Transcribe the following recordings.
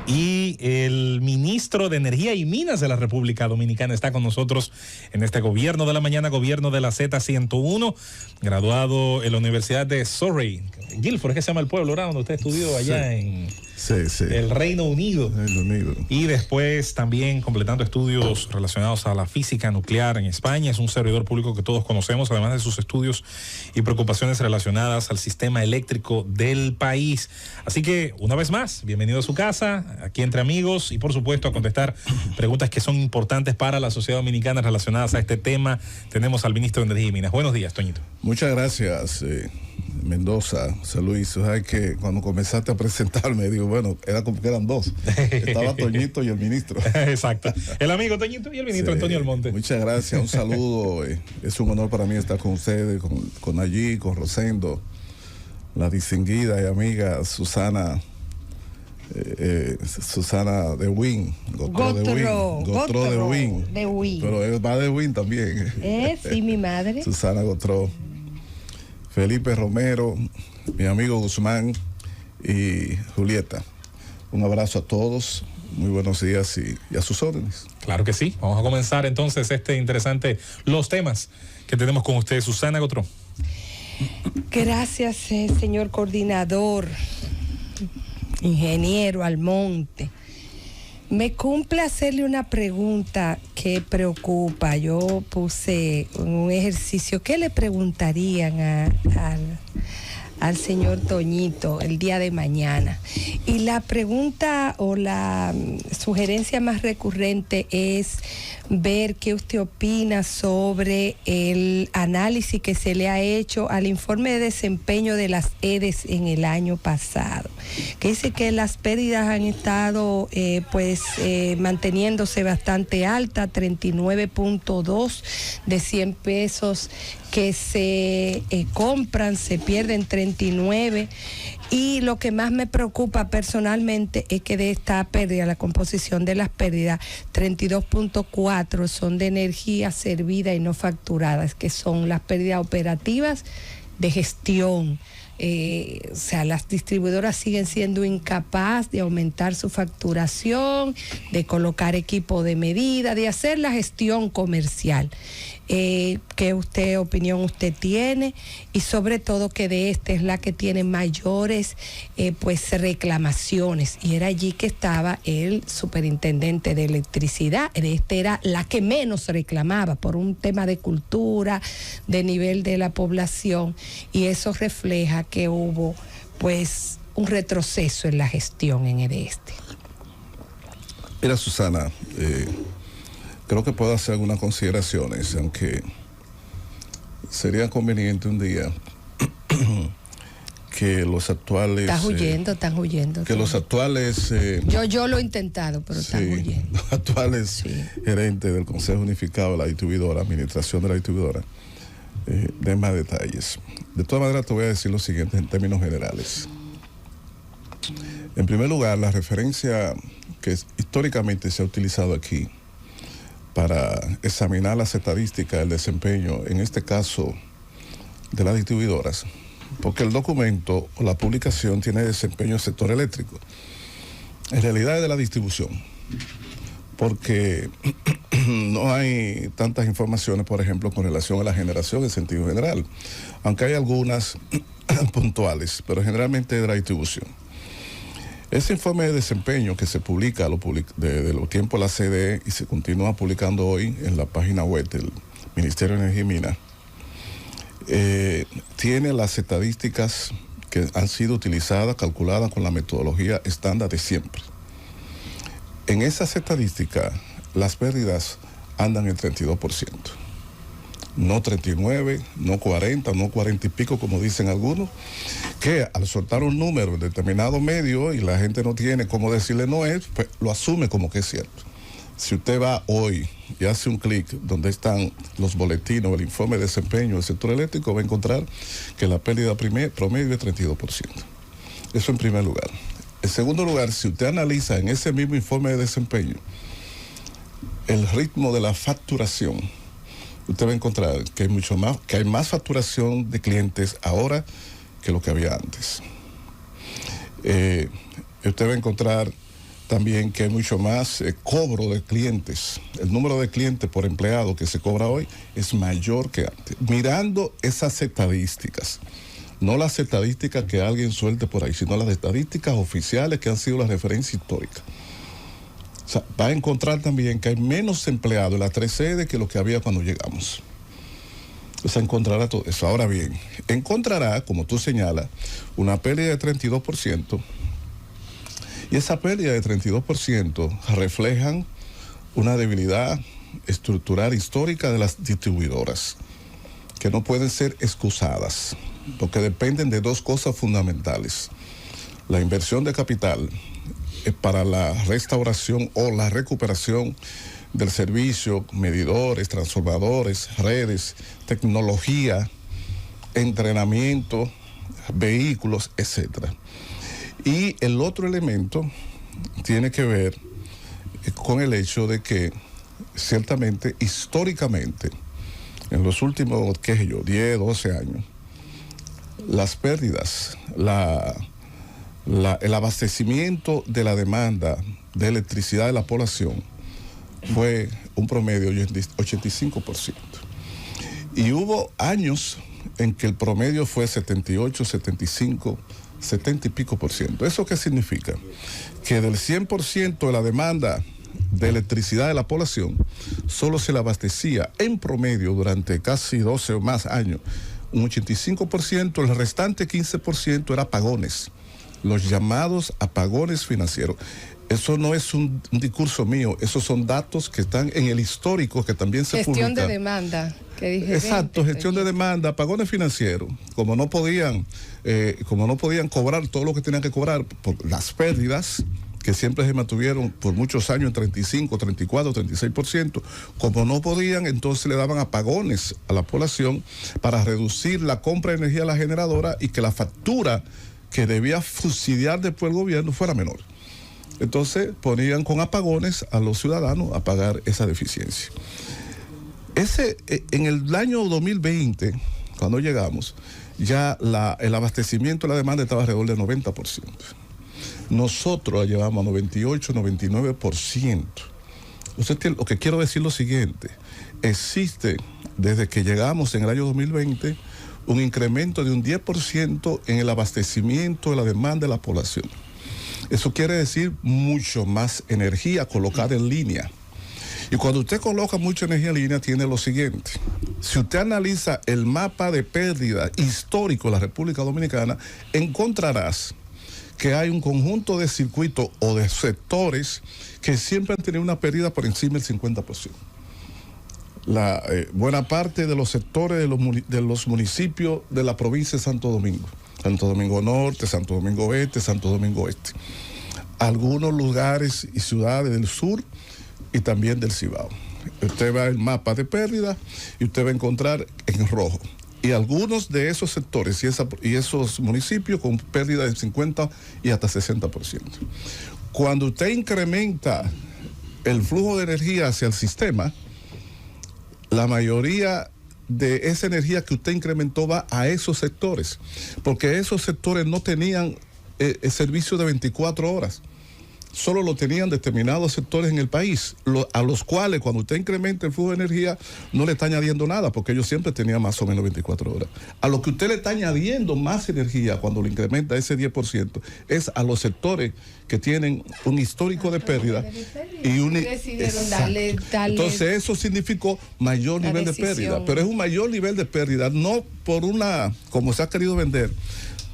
Y el ministro de Energía y Minas de la República Dominicana está con nosotros en este Gobierno de la Mañana, Gobierno de la Z101, graduado en la Universidad de Surrey. Guilford, es que se llama el pueblo, ¿verdad? Donde usted estudió allá en el Reino Unido. Y después también completando estudios relacionados a la física nuclear en España. Es un servidor público que todos conocemos, además de sus estudios y preocupaciones relacionadas al sistema eléctrico del país. Así que, una vez más, bienvenido a su casa, aquí entre amigos, y por supuesto a contestar preguntas que son importantes para la sociedad dominicana relacionadas a este tema. Tenemos al ministro de Energía y Minas. Buenos días, Toñito. Muchas gracias, Mendoza, José Luis. Sabes que cuando comenzaste a presentarme, digo, bueno, era como que eran dos. Estaba Toñito y el ministro. Exacto. El amigo Toñito y el ministro Antonio Almonte. Muchas gracias, un saludo. Es un honor para mí estar con ustedes, con allí, con Rosendo, la distinguida y amiga Susana. Susana de Win, Gotro de Win, pero va de Win también. Sí, mi madre. Susana Gotro, Felipe Romero, mi amigo Guzmán y Julieta. Un abrazo a todos, muy buenos días y a sus órdenes. Claro que sí. Vamos a comenzar entonces los temas que tenemos con usted, Susana Gotro. Gracias, señor coordinador. Ingeniero Almonte, me cumple hacerle una pregunta que preocupa. Yo puse un ejercicio. ¿Qué le preguntarían al señor Toñito el día de mañana? Y la pregunta o la sugerencia más recurrente es ver qué usted opina sobre el análisis que se le ha hecho al informe de desempeño de las EDES en el año pasado, que dice que las pérdidas han estado manteniéndose bastante alta, 39.2 de 100 pesos que se compran, se pierden 39. Y lo que más me preocupa personalmente es que de esta pérdida, la composición de las pérdidas, 32.4 son de energía servida y no facturadas, que son las pérdidas operativas de gestión. O sea, las distribuidoras siguen siendo incapaces de aumentar su facturación, de colocar equipo de medida, de hacer la gestión comercial. ¿Qué opinión usted tiene? Y sobre todo que de esta es la que tiene mayores reclamaciones. Y era allí que estaba el superintendente de electricidad. De esta era la que menos reclamaba por un tema de cultura, de nivel de la población. Y eso refleja que hubo un retroceso en la gestión en el este. Mira, Susana, creo que puedo hacer algunas consideraciones, aunque sería conveniente un día que los actuales... Están huyendo. Que los actuales... Yo lo he intentado, pero están huyendo. Los actuales gerentes del Consejo Unificado de la Distribuidora, Administración de la Distribuidora, den más detalles. De todas maneras, te voy a decir lo siguiente en términos generales. En primer lugar, la referencia que históricamente se ha utilizado aquí para examinar las estadísticas del desempeño, en este caso de las distribuidoras, porque el documento o la publicación tiene desempeño del sector eléctrico. En realidad es de la distribución, porque no hay tantas informaciones, por ejemplo, con relación a la generación en sentido general, aunque hay algunas puntuales, pero generalmente es de la distribución. Ese informe de desempeño que se publica desde los tiempos de la CDE y se continúa publicando hoy en la página web del Ministerio de Energía y Minas, tiene las estadísticas que han sido utilizadas, calculadas con la metodología estándar de siempre. En esas estadísticas, las pérdidas andan en 32%. No 39, no 40, no 40 y pico, como dicen algunos, que al soltar un número en determinado medio y la gente no tiene cómo decirle no es, pues lo asume como que es cierto. Si usted va hoy y hace un clic donde están los boletines, el informe de desempeño del sector eléctrico, va a encontrar que la pérdida promedio es 32%. Eso en primer lugar. En segundo lugar, si usted analiza en ese mismo informe de desempeño el ritmo de la facturación, usted va a encontrar que hay más facturación de clientes ahora que lo que había antes. Usted va a encontrar también que hay mucho más cobro de clientes. El número de clientes por empleado que se cobra hoy es mayor que antes. Mirando esas estadísticas, no las estadísticas que alguien suelte por ahí, sino las estadísticas oficiales que han sido la referencia histórica. O sea, va a encontrar también que hay menos empleados en las 3 sedes que lo que había cuando llegamos. O sea, encontrará todo eso. Ahora bien, encontrará, como tú señalas, una pérdida de 32%, y esa pérdida de 32% reflejan una debilidad estructural histórica de las distribuidoras, que no pueden ser excusadas, porque dependen de 2 cosas fundamentales: la inversión de capital para la restauración o la recuperación del servicio, medidores, transformadores, redes, tecnología, entrenamiento, vehículos, etcétera. Y el otro elemento tiene que ver con el hecho de que ciertamente, históricamente, en los últimos, 10, 12 años, las pérdidas, el abastecimiento de la demanda de electricidad de la población fue un promedio de 85%. Y hubo años en que el promedio fue 78, 75, 70 y pico por ciento. ¿Eso qué significa? Que del 100% de la demanda de electricidad de la población, solo se le abastecía en promedio durante casi 12 o más años un 85%, el restante 15% era apagones, los llamados apagones financieros. Eso no es un discurso mío, esos son datos que están en el histórico, que también se publican. Gestión de demanda. Exacto, gestión de demanda, apagones financieros. Como no podían cobrar todo lo que tenían que cobrar por las pérdidas, que siempre se mantuvieron por muchos años en 35, 34, 36%, como no podían, entonces le daban apagones a la población para reducir la compra de energía a la generadora y que la factura que debía subsidiar después el gobierno fuera menor. Entonces ponían con apagones a los ciudadanos a pagar esa deficiencia. En el año 2020, cuando llegamos, ya el abastecimiento de la demanda estaba alrededor del 90%. Nosotros la llevamos a 98, 99%. Lo que quiero decir es lo siguiente: existe, desde que llegamos en el año 2020, un incremento de un 10% en el abastecimiento de la demanda de la población. Eso quiere decir mucho más energía colocada en línea. Y cuando usted coloca mucha energía en línea, tiene lo siguiente: si usted analiza el mapa de pérdida histórico de la República Dominicana, encontrarás que hay un conjunto de circuitos o de sectores que siempre han tenido una pérdida por encima del 50%. Buena parte de los sectores de los municipios de la provincia de Santo Domingo Norte, Santo Domingo Oeste, Santo Domingo Este. Algunos lugares y ciudades del sur y también del Cibao. Usted va al mapa de pérdida y usted va a encontrar en rojo. Y algunos de esos sectores y esos municipios con pérdida de 50 y hasta 60%. Cuando usted incrementa el flujo de energía hacia el sistema, la mayoría de esa energía que usted incrementó va a esos sectores, porque esos sectores no tenían el servicio de 24 horas. Solo lo tenían determinados sectores en el país, a los cuales cuando usted incrementa el flujo de energía no le está añadiendo nada, porque ellos siempre tenían más o menos 24 horas. A lo que usted le está añadiendo más energía cuando le incrementa ese 10% es a los sectores que tienen un histórico de pérdida y entonces eso significó mayor nivel de pérdida, pero es un mayor nivel de pérdida no por como se ha querido vender,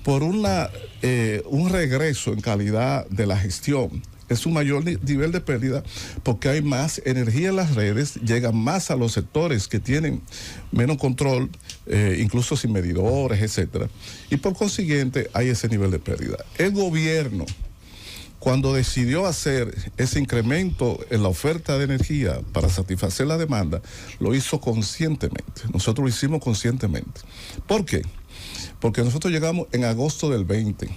por un regreso en calidad de la gestión. Es un mayor nivel de pérdida porque hay más energía en las redes, llega más a los sectores que tienen menos control, incluso sin medidores, etcétera. Y por consiguiente hay ese nivel de pérdida. El gobierno, cuando decidió hacer ese incremento en la oferta de energía para satisfacer la demanda, lo hizo conscientemente. Nosotros lo hicimos conscientemente. ¿Por qué? Porque nosotros llegamos en agosto del 20,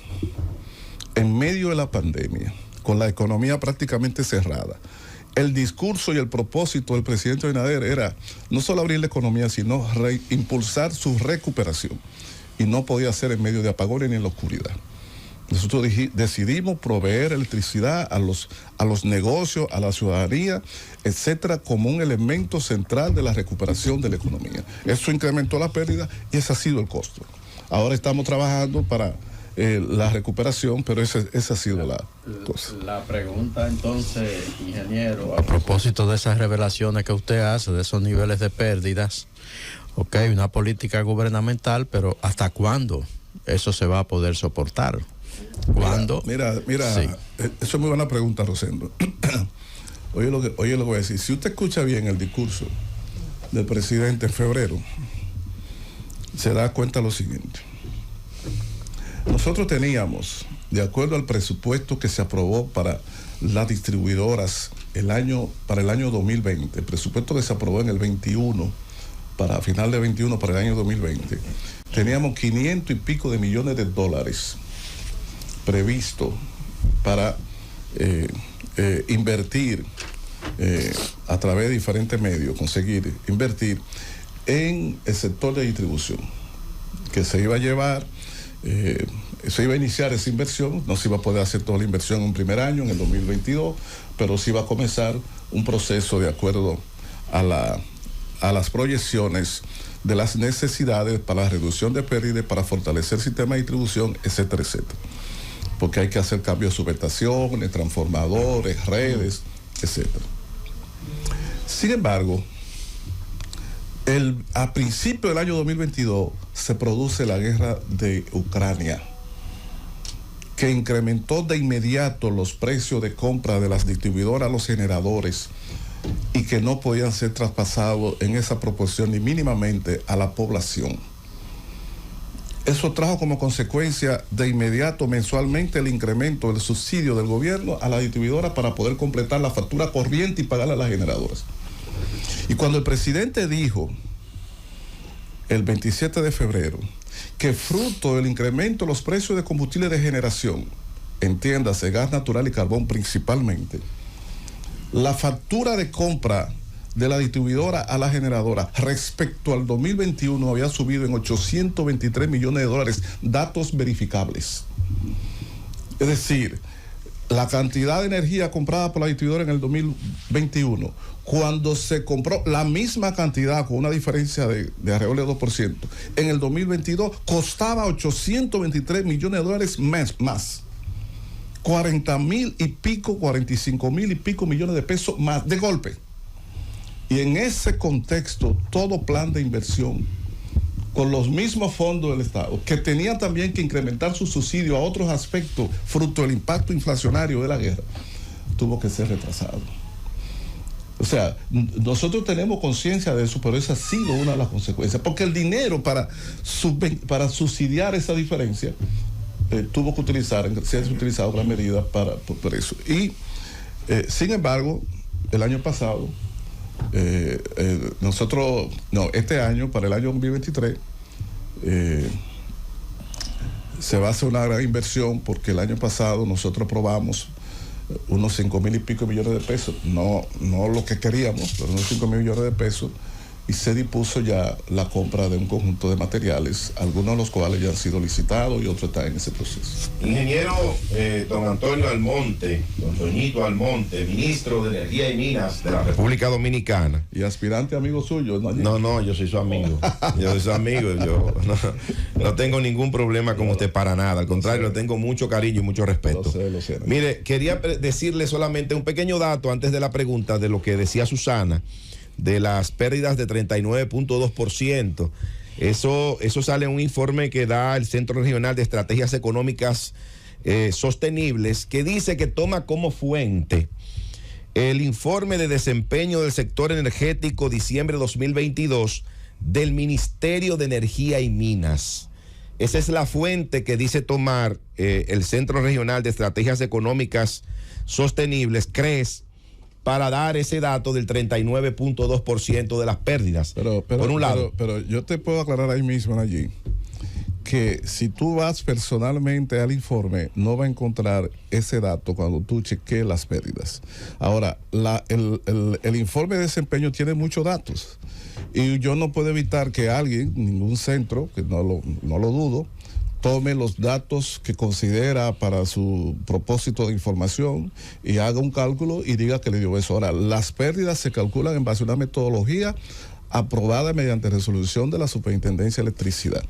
en medio de la pandemia, con la economía prácticamente cerrada. El discurso y el propósito del presidente Abinader era no solo abrir la economía, sino impulsar su recuperación. Y no podía ser en medio de apagones ni en la oscuridad. Nosotros decidimos proveer electricidad a los negocios, a la ciudadanía, etcétera, como un elemento central de la recuperación de la economía. Eso incrementó la pérdida y ese ha sido el costo. Ahora estamos trabajando para la recuperación, pero esa ha sido la cosa. La pregunta entonces, ingeniero, A propósito de esas revelaciones que usted hace, de esos niveles de pérdidas, ok, una política gubernamental, pero ¿hasta cuándo eso se va a poder soportar? ¿Cuándo? Mira, Sí. Eso es muy buena pregunta, Rosendo. Oye lo que voy a decir. Si usted escucha bien el discurso del presidente en febrero, se da cuenta lo siguiente. Nosotros teníamos, de acuerdo al presupuesto que se aprobó para las distribuidoras para el año 2020, el presupuesto que se aprobó en el 21, para final de 21 para el año 2020, teníamos 500 y pico de millones de dólares previsto para invertir a través de diferentes medios, conseguir invertir en el sector de distribución, que se iba a llevar, se iba a iniciar esa inversión, no se iba a poder hacer toda la inversión en un primer año, en el 2022, pero se iba a comenzar un proceso de acuerdo a las proyecciones de las necesidades para la reducción de pérdidas, para fortalecer el sistema de distribución, etcétera, etcétera. Porque hay que hacer cambios de subestaciones, transformadores, redes, etcétera. Sin embargo, a principios del año 2022 se produce la guerra de Ucrania, que incrementó de inmediato los precios de compra de las distribuidoras a los generadores y que no podían ser traspasados en esa proporción ni mínimamente a la población. Eso trajo como consecuencia de inmediato mensualmente el incremento del subsidio del gobierno a la distribuidora para poder completar la factura corriente y pagarle a las generadoras. Y cuando el presidente dijo el 27 de febrero que fruto del incremento de los precios de combustible de generación, entiéndase gas natural y carbón principalmente, la factura de compra de la distribuidora a la generadora respecto al 2021 había subido en 823 millones de dólares, datos verificables. Es decir, la cantidad de energía comprada por la distribuidora en el 2021, cuando se compró la misma cantidad con una diferencia de alrededor de 2%, en el 2022 costaba 823 millones de dólares más. 40,000 y pico, 45,000 y pico millones de pesos más de golpe. Y en ese contexto, todo plan de inversión con los mismos fondos del Estado, que tenían también que incrementar su subsidio a otros aspectos, fruto del impacto inflacionario de la guerra, tuvo que ser retrasado. O sea, nosotros tenemos conciencia de eso, pero esa ha sido una de las consecuencias, porque el dinero para subsidiar esa diferencia tuvo que ser utilizado gran medida por eso. Y, sin embargo, el año pasado, este año, para el año 2023, se va a hacer una gran inversión, porque el año pasado nosotros aprobamos unos 5,000 y pico millones de pesos, no lo que queríamos, pero unos 5,000 millones de pesos, y se dispuso ya la compra de un conjunto de materiales, algunos de los cuales ya han sido licitados y otros están en ese proceso. Ingeniero don Antonio Almonte, don Toñito Almonte, ministro de Energía y Minas de la República Dominicana. Y aspirante amigo suyo, ¿no? No, yo soy su amigo. Yo soy su amigo. Yo no tengo ningún problema con usted para nada. Al contrario, le tengo mucho cariño y mucho respeto. Lo sé. Mire, quería decirle solamente un pequeño dato antes de la pregunta de lo que decía Susana, de las pérdidas de 39.2%. Eso sale en un informe que da el Centro Regional de Estrategias Económicas Sostenibles, que dice que toma como fuente el informe de desempeño del sector energético diciembre 2022 del Ministerio de Energía y Minas. Esa es la fuente que dice tomar el Centro Regional de Estrategias Económicas Sostenibles, CRES, para dar ese dato del 39.2% de las pérdidas. Por un lado. Pero yo te puedo aclarar ahí mismo allí que si tú vas personalmente al informe, no va a encontrar ese dato cuando tú cheques las pérdidas. Ahora, el informe de desempeño tiene muchos datos y yo no puedo evitar que alguien, ningún centro, que no lo dudo, tome los datos que considera para su propósito de información y haga un cálculo y diga que le dio eso. Ahora, las pérdidas se calculan en base a una metodología aprobada mediante resolución de la Superintendencia de Electricidad.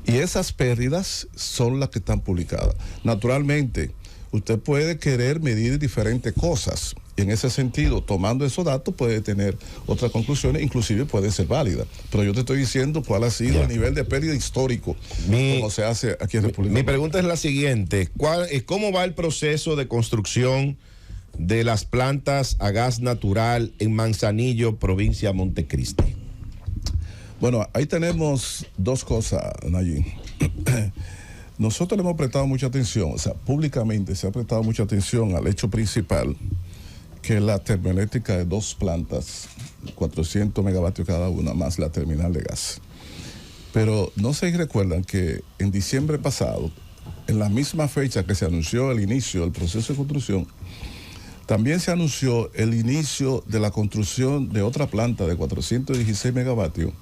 Y esas pérdidas son las que están publicadas. Naturalmente, usted puede querer medir diferentes cosas. Y en ese sentido, tomando esos datos, puede tener otras conclusiones, inclusive puede ser válida. Pero yo te estoy diciendo cuál ha sido el nivel de pérdida histórico, como se hace aquí en República Dominicana. Mi pregunta es la siguiente: ¿cómo va el proceso de construcción de las plantas a gas natural en Manzanillo, provincia de Montecristi? Bueno, ahí tenemos dos cosas, Nayib. Nosotros le hemos prestado mucha atención, o sea, públicamente se ha prestado mucha atención al hecho principal, que es la termoeléctrica de 2 plantas, 400 megavatios cada una, más la terminal de gas. Pero no se recuerdan que en diciembre pasado, en la misma fecha que se anunció el inicio del proceso de construcción, también se anunció el inicio de la construcción de otra planta de 416 megavatios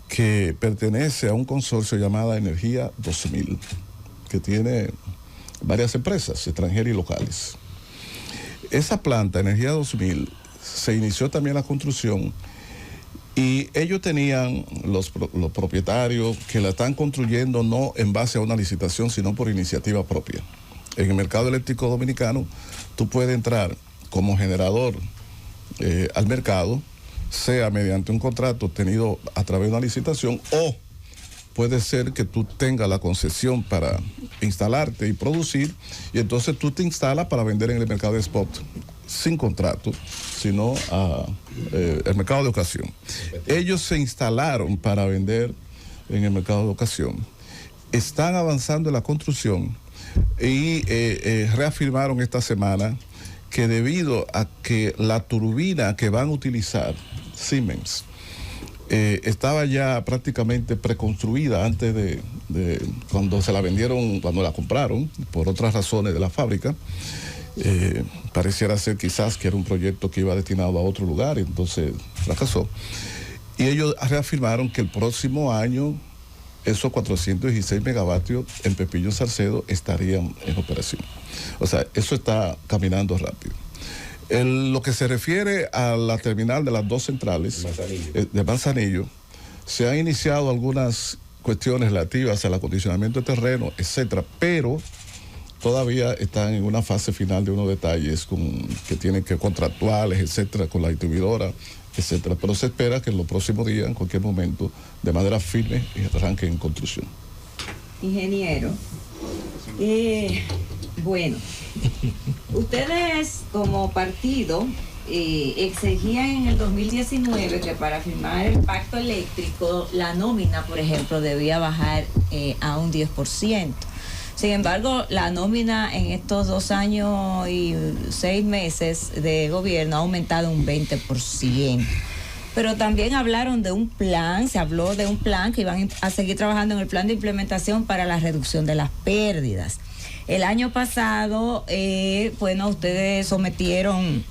que pertenece a un consorcio llamado Energía 2000, que tiene varias empresas extranjeras y locales. Esa planta, Energía 2000, se inició también la construcción y ellos tenían, los propietarios, que la están construyendo no en base a una licitación, sino por iniciativa propia. En el mercado eléctrico dominicano, tú puedes entrar como generador al mercado, sea mediante un contrato obtenido a través de una licitación, o puede ser que tú tengas la concesión para instalarte y producir, y entonces tú te instalas para vender en el mercado de spot, sin contrato, sino el mercado de ocasión. Ellos se instalaron para vender en el mercado de ocasión. Están avanzando en la construcción y reafirmaron esta semana que debido a que la turbina que van a utilizar, Siemens, estaba ya prácticamente preconstruida antes de cuando se la vendieron, cuando la compraron, por otras razones de la fábrica. Pareciera ser quizás que era un proyecto que iba destinado a otro lugar y entonces fracasó. Y ellos reafirmaron que el próximo año esos 416 megavatios en Pepillo Salcedo estarían en operación. O sea, eso está caminando rápido. Lo que se refiere a la terminal de las 2 centrales de Manzanillo, se han iniciado algunas cuestiones relativas al acondicionamiento de terreno, etcétera, pero todavía están en una fase final de unos detalles que tienen que contractuales, etcétera, con la distribuidora, etcétera. Pero se espera que en los próximos días, en cualquier momento, de manera firme, arranquen en construcción. Ingeniero, bueno, ustedes como partido exigían en el 2019 que para firmar el pacto eléctrico la nómina, por ejemplo, debía bajar a un 10%. Sin embargo, la nómina en estos 2 años y 6 meses de gobierno ha aumentado un 20%. Pero también hablaron de un plan, se habló de un plan que iban a seguir trabajando en el plan de implementación para la reducción de las pérdidas. El año pasado, bueno, ustedes sometieron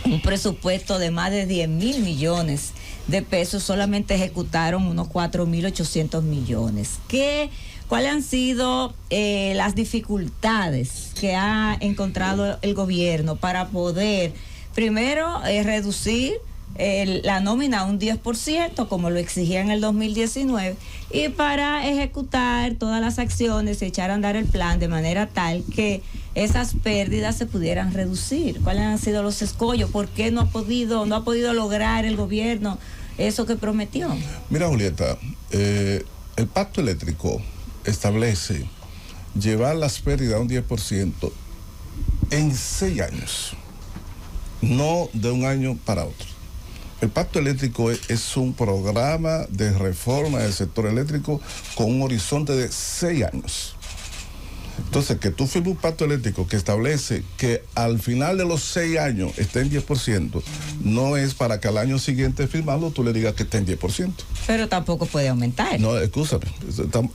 un presupuesto de más de 10.000 millones de pesos, solamente ejecutaron unos 4.800 millones. ¿Cuáles han sido las dificultades que ha encontrado el gobierno para poder, primero, reducir la nómina a un 10%, como lo exigía en el 2019, y para ejecutar todas las acciones y echar a andar el plan de manera tal que esas pérdidas se pudieran reducir? ¿Cuáles han sido los escollos? ¿Por qué no ha podido lograr el gobierno eso que prometió? Mira, Julieta, el pacto eléctrico establece llevar las pérdidas a un 10% en 6 años, no de un año para otro. El pacto eléctrico es un programa de reforma del sector eléctrico con un horizonte de 6 años. Entonces, que tú firmes un pacto eléctrico que establece que al final de los 6 años esté en 10%, no es para que al año siguiente firmando tú le digas que esté en 10%. Pero tampoco puede aumentar. No, escúchame,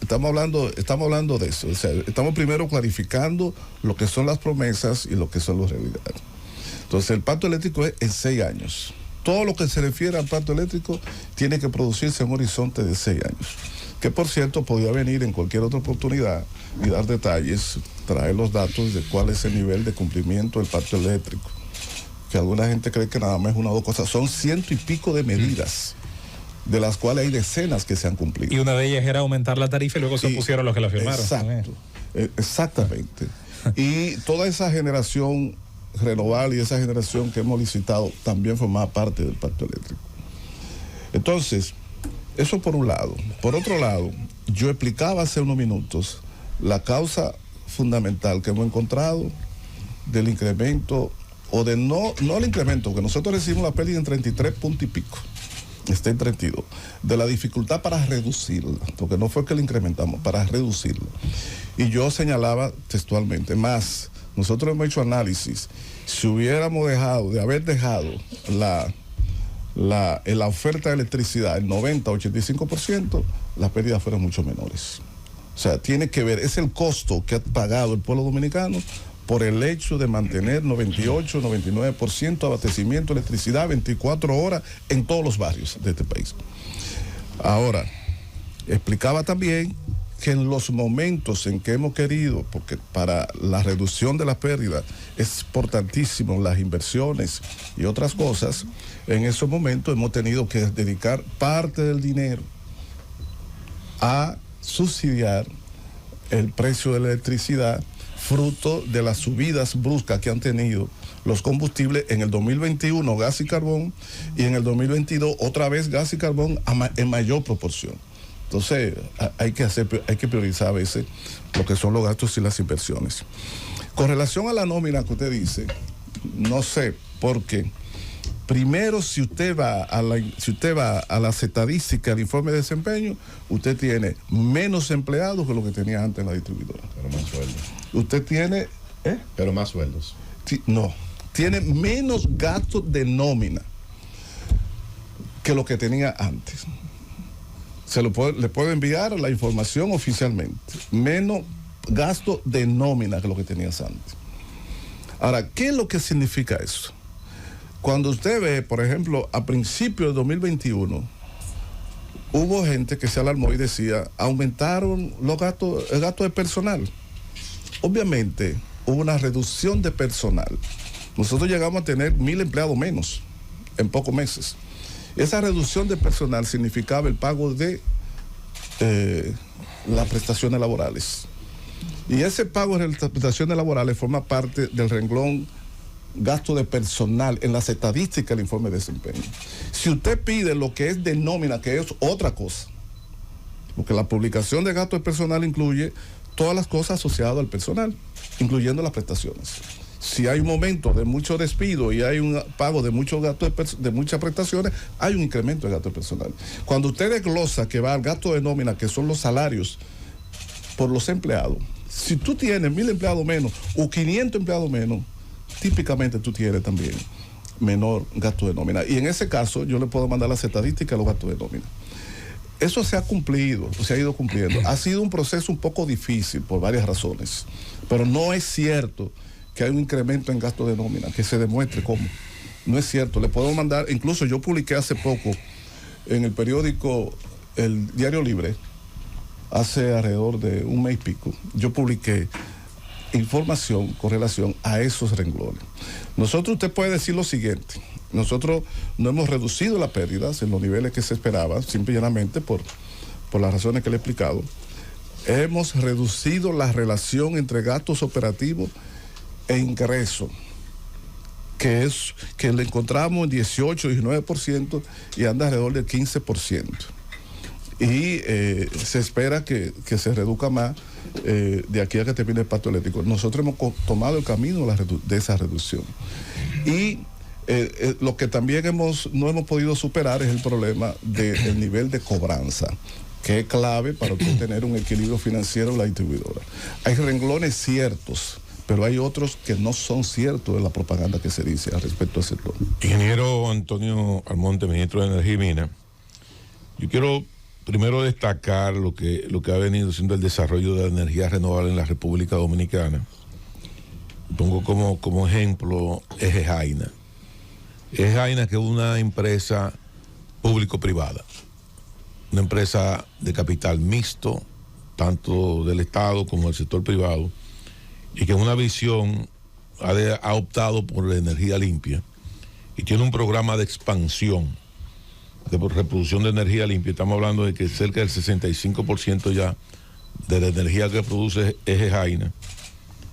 estamos hablando de eso. O sea, estamos primero clarificando lo que son las promesas y lo que son las realidades. Entonces, el pacto eléctrico es en 6 años. Todo lo que se refiere al pacto eléctrico tiene que producirse en un horizonte de 6 años. que por cierto podía venir en cualquier otra oportunidad y dar detalles, traer los datos de cuál es el nivel de cumplimiento del pacto eléctrico, que alguna gente cree que nada más es una o dos cosas, son 100 y pico de medidas, de las cuales hay decenas que se han cumplido. Y una de ellas era aumentar la tarifa y luego se opusieron los que la firmaron. Exacto, exactamente. Y toda esa generación renovable y esa generación que hemos licitado también formaba parte del pacto eléctrico. Entonces, eso por un lado. Por otro lado, yo explicaba hace unos minutos la causa fundamental que hemos encontrado del incremento, o de no el incremento, que nosotros recibimos la pérdida en 33 puntos y pico, está en 32, de la dificultad para reducirla, porque no fue que la incrementamos, para reducirla. Y yo señalaba textualmente, más, nosotros hemos hecho análisis, si hubiéramos haber dejado la oferta de electricidad, el 90-85%, las pérdidas fueron mucho menores. O sea, tiene que ver, es el costo que ha pagado el pueblo dominicano por el hecho de mantener 98-99% de abastecimiento de electricidad 24 horas en todos los barrios de este país. Ahora, explicaba también que en los momentos en que hemos querido, porque para la reducción de las pérdidas es importantísimo las inversiones y otras cosas, en esos momentos hemos tenido que dedicar parte del dinero a subsidiar el precio de la electricidad, fruto de las subidas bruscas que han tenido los combustibles en el 2021, gas y carbón, y en el 2022 otra vez gas y carbón en mayor proporción. Entonces hay que priorizar a veces lo que son los gastos y las inversiones. Con relación a la nómina que usted dice, no sé, porque primero si usted va a las estadísticas, al informe de desempeño, usted tiene menos empleados que lo que tenía antes en la distribuidora. Pero más sueldos. Usted tiene... Pero más sueldos. No, tiene menos gastos de nómina que lo que tenía antes. Le puedo enviar la información oficialmente. Menos gasto de nómina que lo que tenías antes. Ahora, ¿qué es lo que significa eso? Cuando usted ve, por ejemplo, a principios de 2021, hubo gente que se alarmó y decía, aumentaron el gasto de personal. Obviamente, hubo una reducción de personal. Nosotros llegamos a tener 1,000 empleados menos en pocos meses. Esa reducción de personal significaba el pago de las prestaciones laborales. Y ese pago de las prestaciones laborales forma parte del renglón gasto de personal en las estadísticas del informe de desempeño. Si usted pide lo que es de nómina, que es otra cosa, porque la publicación de gasto de personal incluye todas las cosas asociadas al personal, incluyendo las prestaciones. Si hay un momento de mucho despido y hay un pago de muchos gastos de muchas prestaciones, hay un incremento de gasto de personal. Cuando usted desglosa que va al gasto de nómina, que son los salarios por los empleados, si tú tienes 1,000 empleados menos o 500 empleados menos, típicamente tú tienes también menor gasto de nómina. Y en ese caso yo le puedo mandar las estadísticas de los gastos de nómina. Eso se ha cumplido, se ha ido cumpliendo. Ha sido un proceso un poco difícil por varias razones, pero no es cierto que hay un incremento en gasto de nómina, que se demuestre cómo. No es cierto, le puedo mandar, incluso yo publiqué hace poco en el periódico El Diario Libre, hace alrededor de un mes y pico, yo publiqué información con relación a esos renglones. Nosotros, usted puede decir lo siguiente, nosotros no hemos reducido las pérdidas en los niveles que se esperaban, simple y llanamente por las razones que le he explicado. Hemos reducido la relación entre gastos operativos e ingreso, que le encontramos en 18-19% y anda alrededor del 15%. Y se espera que se reduzca más de aquí a que termine el pacto eléctrico. Nosotros hemos tomado el camino de esa reducción. Y lo que también no hemos podido superar es el problema del nivel de cobranza, que es clave para tener un equilibrio financiero en la distribuidora. Hay renglones ciertos, pero hay otros que no son ciertos de la propaganda que se dice al respecto al sector. Ingeniero Antonio Almonte, ministro de Energía y Minas, yo quiero primero destacar lo que ha venido siendo el desarrollo de la energía renovable en la República Dominicana. Pongo como ejemplo Eje Jaina. Eje Jaina, que es una empresa público-privada. una empresa de capital mixto, tanto del Estado como del sector privado, y que en una visión ha optado por la energía limpia y tiene un programa de expansión de reproducción de energía limpia. Estamos hablando de que cerca del 65% ya de la energía que produce Eje Jaina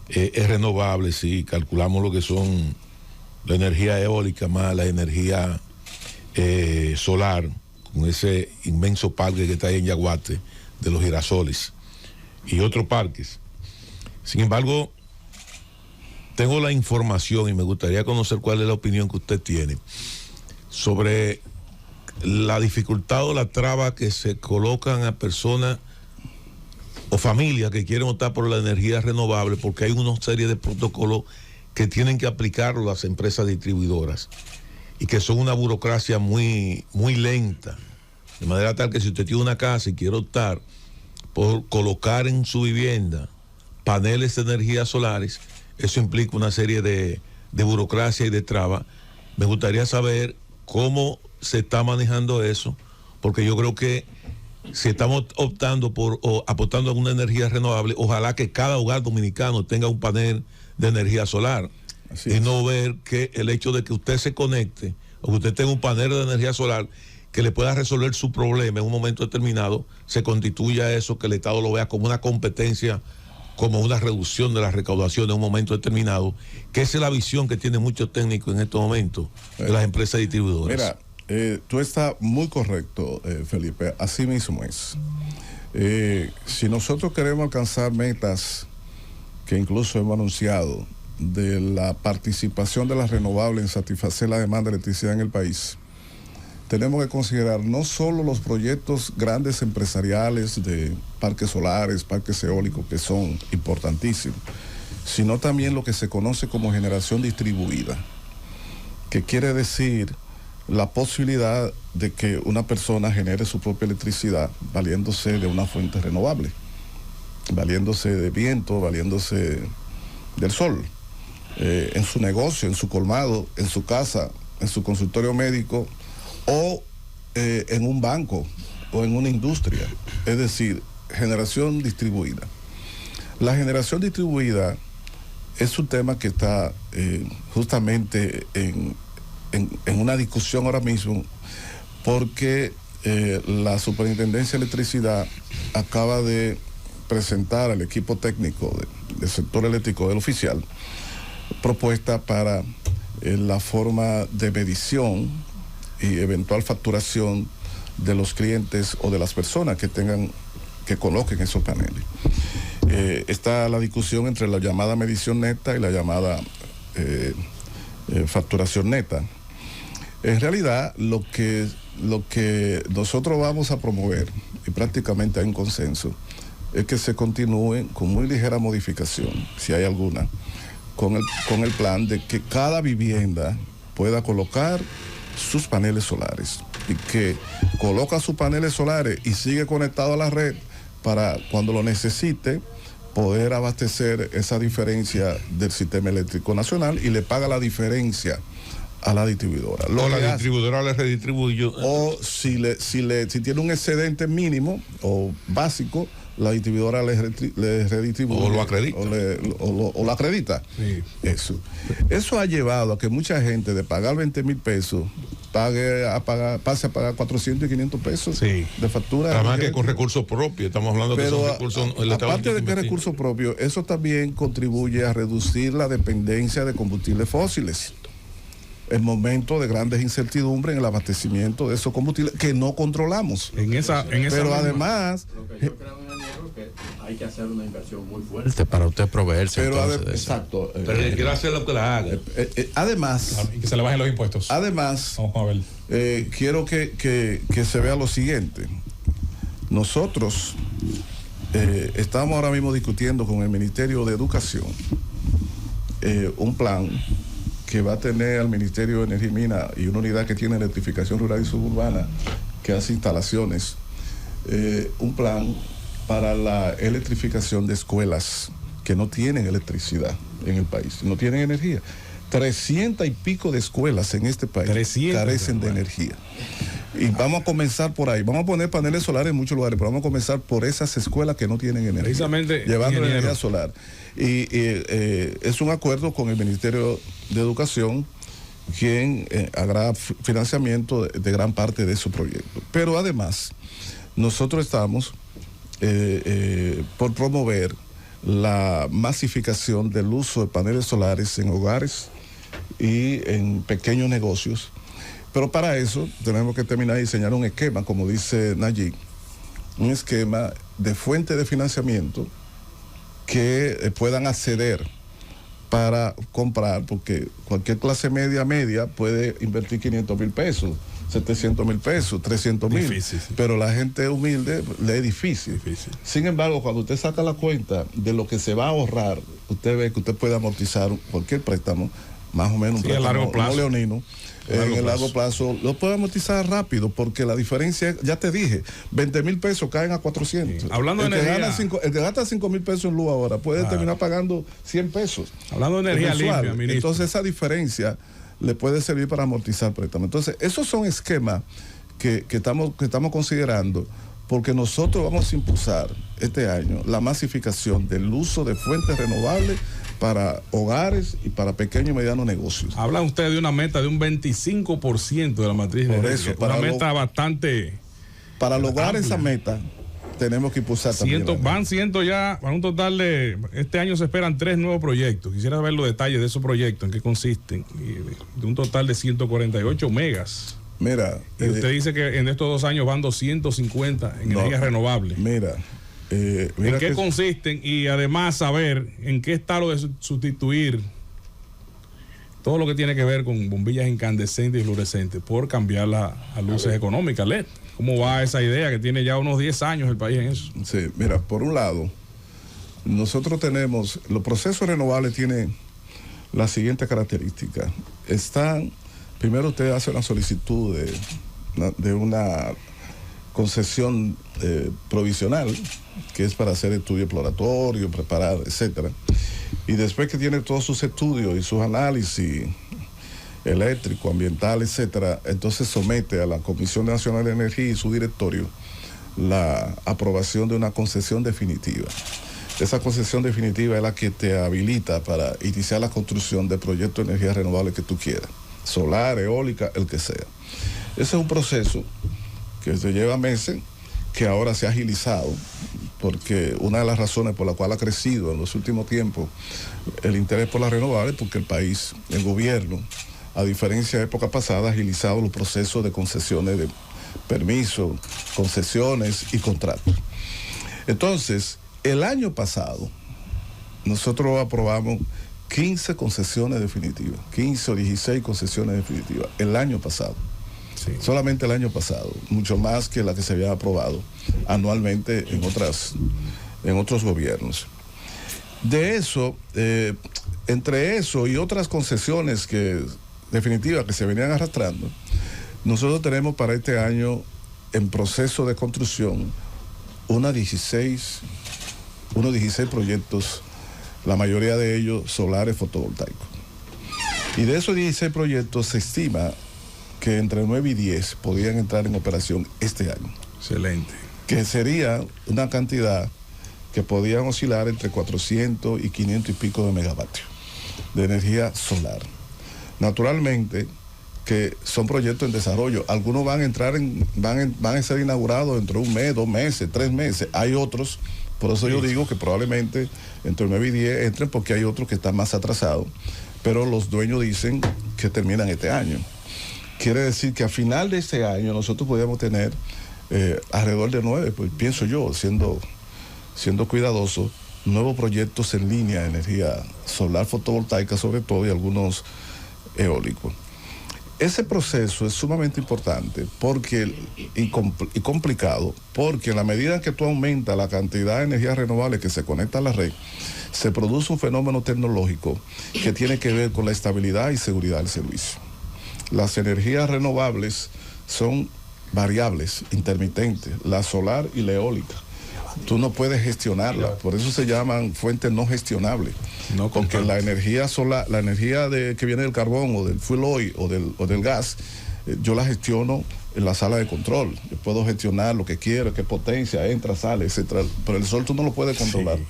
es renovable, si calculamos lo que son la energía eólica más la energía solar, con ese inmenso parque que está ahí en Yaguate de los girasoles y otros parques. Sin embargo, tengo la información y me gustaría conocer cuál es la opinión que usted tiene sobre la dificultad o la traba que se colocan a personas o familias que quieren optar por la energía renovable, porque hay una serie de protocolos que tienen que aplicar las empresas distribuidoras y que son una burocracia muy, muy lenta, de manera tal que si usted tiene una casa y quiere optar por colocar en su vivienda paneles de energía solares, eso implica una serie de burocracia y de trabas. Me gustaría saber cómo se está manejando eso, porque yo creo que si estamos optando por o apostando a una energía renovable, ojalá que cada hogar dominicano tenga un panel de energía solar. Así y es. no ver que el hecho de que usted se conecte o que usted tenga un panel de energía solar que le pueda resolver su problema en un momento determinado, se constituya eso, que el Estado lo vea como una competencia, como una reducción de la recaudación en un momento determinado, que esa es la visión que tienen muchos técnicos en estos momentos de las empresas distribuidoras. Mira, tú estás muy correcto, Felipe, así mismo es. Si nosotros queremos alcanzar metas que incluso hemos anunciado de la participación de las renovables en satisfacer la demanda de electricidad en el país, tenemos que considerar no solo los proyectos grandes empresariales de parques solares, parques eólicos, que son importantísimos, sino también lo que se conoce como generación distribuida, que quiere decir la posibilidad de que una persona genere su propia electricidad valiéndose de una fuente renovable, valiéndose de viento, valiéndose del sol, en su negocio, en su colmado, en su casa, en su consultorio médico o en un banco o en una industria. Es decir, generación distribuida. La generación distribuida es un tema que está justamente en una discusión ahora mismo, porque la Superintendencia de Electricidad acaba de presentar al equipo técnico del sector eléctrico del oficial propuesta para la forma de medición y eventual facturación de los clientes o de las personas que coloquen esos paneles. Está la discusión entre la llamada medición neta y la llamada facturación neta. En realidad, lo que nosotros vamos a promover, y prácticamente hay un consenso, es que se continúe con muy ligera modificación, si hay alguna, con el plan de que cada vivienda pueda colocar sus paneles solares y que coloca sus paneles solares y sigue conectado a la red para cuando lo necesite poder abastecer esa diferencia del sistema eléctrico nacional y le paga la diferencia a la distribuidora. O la distribuidora le redistribuye. O si tiene un excedente mínimo o básico, la distribuidora le redistribuye. O lo acredita. O lo acredita. Sí. Eso ha llevado a que mucha gente de pagar 20,000 pesos pase a pagar 400 y 500 pesos Sí. de factura. Además que con recursos propios, estamos hablando que son recursos. Aparte de que es recursos propios, eso también contribuye a reducir la dependencia de combustibles fósiles. El momento de grandes incertidumbres en el abastecimiento de esos combustibles que no controlamos. Pero además, Lo que yo creo, ingeniero, que hay que hacer una inversión muy fuerte Para usted proveerse. pero entonces, de eso. exacto. Pero él quiere hacer lo que la haga. Además, Y que se le bajen los impuestos. además, Vamos a ver. quiero que se vea lo siguiente. Nosotros estamos ahora mismo discutiendo con el Ministerio de Educación un plan que va a tener al Ministerio de Energía y Minas y una unidad que tiene electrificación rural y suburbana que hace instalaciones, un plan para la electrificación de escuelas que no tienen electricidad en el país, no tienen energía. 300 y pico de escuelas en este país 300 carecen de energía. Y vamos a comenzar por ahí. Vamos a poner paneles solares en muchos lugares, pero vamos a comenzar por esas escuelas que no tienen energía. Precisamente, llevando ingeniero. energía solar. Y es un acuerdo con el Ministerio de Educación, quien hará financiamiento de gran parte de su proyecto. Pero además, nosotros estamos por promover la masificación del uso de paneles solares en hogares y en pequeños negocios. Pero para eso tenemos que terminar de diseñar un esquema, como dice Nayib, un esquema de fuente de financiamiento que puedan acceder para comprar, porque cualquier clase media puede invertir 500,000 pesos, 700,000 pesos, 300,000. Difícil, sí. Pero la gente humilde le es difícil. Sin embargo, cuando usted saca la cuenta de lo que se va a ahorrar, usted ve que usted puede amortizar cualquier préstamo, más o menos un préstamo a largo plazo. no leonino. En el largo plazo lo puede amortizar rápido, porque la diferencia, ya te dije, 20,000 pesos caen a 400. Sí. Hablando de energía, el que gasta 5,000 pesos en luz ahora puede terminar pagando 100 pesos. Hablando de energía mensual. limpia, ministro. Entonces esa diferencia le puede servir para amortizar préstamos. Entonces esos son esquemas que estamos considerando, porque nosotros vamos a impulsar este año la masificación del uso de fuentes renovables para hogares y para pequeños y medianos negocios. Habla usted de una meta de un 25% de la matriz Por energética. eso, para una meta bastante... Para lograr amplia. esa meta, tenemos que impulsar también. Van ya, para un total de... Este año se esperan 3 nuevos proyectos. Quisiera ver los detalles de esos proyectos, en qué consisten. De un total de 148 megas. Mira. Y usted dice que en estos 2 años van 250 en energías renovables. Mira. ¿En qué consisten? Y además saber en qué está lo de sustituir todo lo que tiene que ver con bombillas incandescentes y fluorescentes por cambiarlas a luces económicas, LED. ¿Cómo va esa idea que tiene ya unos 10 años el país en eso? Sí, mira, por un lado, nosotros tenemos, los procesos renovables tienen la siguiente característica. Primero usted hace una solicitud de una concesión provisional, que es para hacer estudio exploratorio, preparar, etcétera. Y después que tiene todos sus estudios y sus análisis eléctrico, ambiental, etcétera, entonces somete a la Comisión Nacional de Energía y su directorio la aprobación de una concesión definitiva. Esa concesión definitiva es la que te habilita para iniciar la construcción de proyectos de energía renovable que tú quieras, solar, eólica, el que sea. Ese es un proceso que se lleva meses, que ahora se ha agilizado, porque una de las razones por la cual ha crecido en los últimos tiempos el interés por las renovables, porque el país, el gobierno, a diferencia de épocas pasadas, ha agilizado los procesos de concesiones de permisos, concesiones y contratos. Entonces, el año pasado, nosotros aprobamos 15 concesiones definitivas, 15 o 16 concesiones definitivas, el año pasado. Sí. Solamente el año pasado, mucho más que la que se había aprobado anualmente en otros gobiernos. De eso, entre eso y otras concesiones definitivas que se venían arrastrando, nosotros tenemos para este año en proceso de construcción unos 16 proyectos, la mayoría de ellos solares fotovoltaicos. Y de esos 16 proyectos se estima que entre 9 y 10 podrían entrar en operación este año. Excelente. Que sería una cantidad que podían oscilar entre 400 y 500 y pico de megavatios de energía solar. Naturalmente que son proyectos en desarrollo. Algunos van a ser inaugurados dentro de un mes, 2 meses, 3 meses. Hay otros, por eso yo digo que probablemente entre 9 y 10 entren, porque hay otros que están más atrasados, pero los dueños dicen que terminan este año. Quiere decir que a final de este año nosotros podríamos tener alrededor de 9, pues pienso yo, siendo cuidadoso, nuevos proyectos en línea de energía solar fotovoltaica sobre todo, y algunos eólicos. Ese proceso es sumamente importante y complicado, porque en la medida en que tú aumentas la cantidad de energía renovable que se conecta a la red, se produce un fenómeno tecnológico que tiene que ver con la estabilidad y seguridad del servicio. Las energías renovables son variables, intermitentes, la solar y la eólica. Tú no puedes gestionarla, por eso se llaman fuentes no gestionables. No, porque la energía solar, la energía que viene del carbón o del fuel oil o del gas, yo la gestiono en la sala de control. Yo puedo gestionar lo que quiero, qué potencia, entra, sale, etcétera. Pero el sol tú no lo puedes controlar. Sí.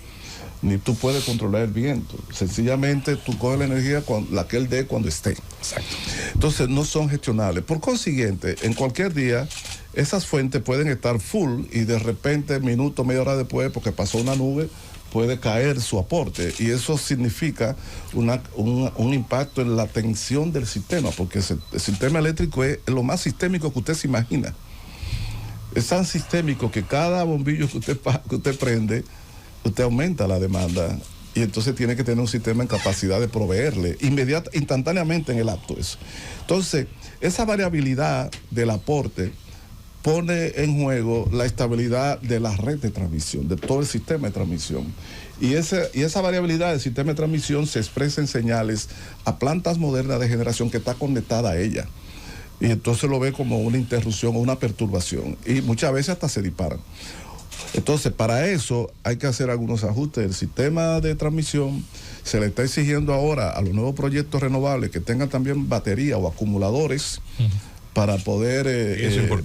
Ni tú puedes controlar el viento. Sencillamente tú coges la energía la que él dé cuando esté. Exacto. Entonces no son gestionables. Por consiguiente, en cualquier día, esas fuentes pueden estar full y de repente, minuto, media hora después, porque pasó una nube, puede caer su aporte. Y eso significa un impacto en la tensión del sistema, porque el sistema eléctrico es lo más sistémico que usted se imagina. Es tan sistémico que cada bombillo que usted prende, usted aumenta la demanda y entonces tiene que tener un sistema en capacidad de proveerle instantáneamente en el acto eso. Entonces, esa variabilidad del aporte pone en juego la estabilidad de la red de transmisión, de todo el sistema de transmisión. Y esa variabilidad del sistema de transmisión se expresa en señales a plantas modernas de generación que está conectada a ella. Y entonces lo ve como una interrupción o una perturbación. Y muchas veces hasta se disparan. Entonces, para eso hay que hacer algunos ajustes del sistema de transmisión. Se le está exigiendo ahora a los nuevos proyectos renovables que tengan también batería o acumuladores para poder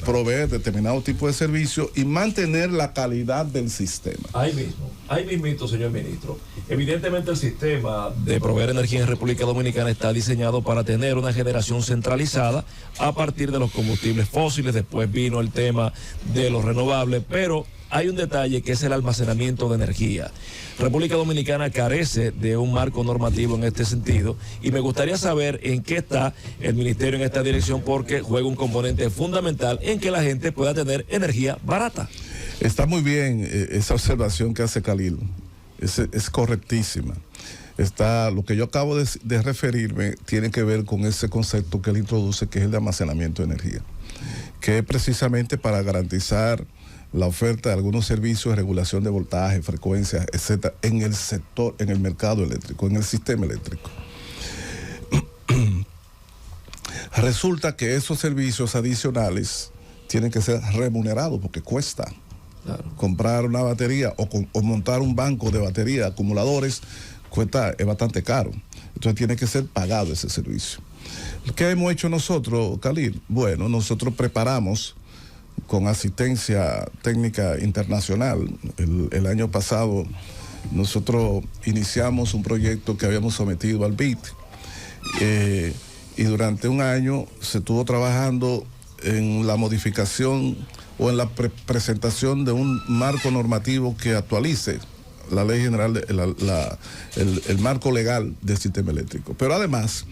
proveer determinado tipo de servicio y mantener la calidad del sistema. Ahí mismito, señor ministro. Evidentemente el sistema de proveer energía en República Dominicana está diseñado para tener una generación centralizada a partir de los combustibles fósiles. Después vino el tema de los renovables, pero hay un detalle que es el almacenamiento de energía. República Dominicana carece de un marco normativo en este sentido y me gustaría saber en qué está el ministerio en esta dirección, porque juega un componente fundamental en que la gente pueda tener energía barata. Está muy bien esa observación que hace Khalil, es correctísima. Lo que yo acabo de referirme tiene que ver con ese concepto que él introduce, que es el de almacenamiento de energía, que es precisamente para garantizar la oferta de algunos servicios de regulación de voltaje, frecuencias, etcétera, en el sector, en el mercado eléctrico, en el sistema eléctrico. Resulta que esos servicios adicionales tienen que ser remunerados porque cuesta. Claro. Comprar una batería o montar un banco de batería, acumuladores, es bastante caro. Entonces tiene que ser pagado ese servicio. ¿Qué hemos hecho nosotros, Khalil? Bueno, nosotros preparamos con asistencia técnica internacional. El año pasado nosotros iniciamos un proyecto que habíamos sometido al BID y durante un año se estuvo trabajando en la modificación o en la presentación de un marco normativo que actualice la ley general, el marco legal del sistema eléctrico. Pero además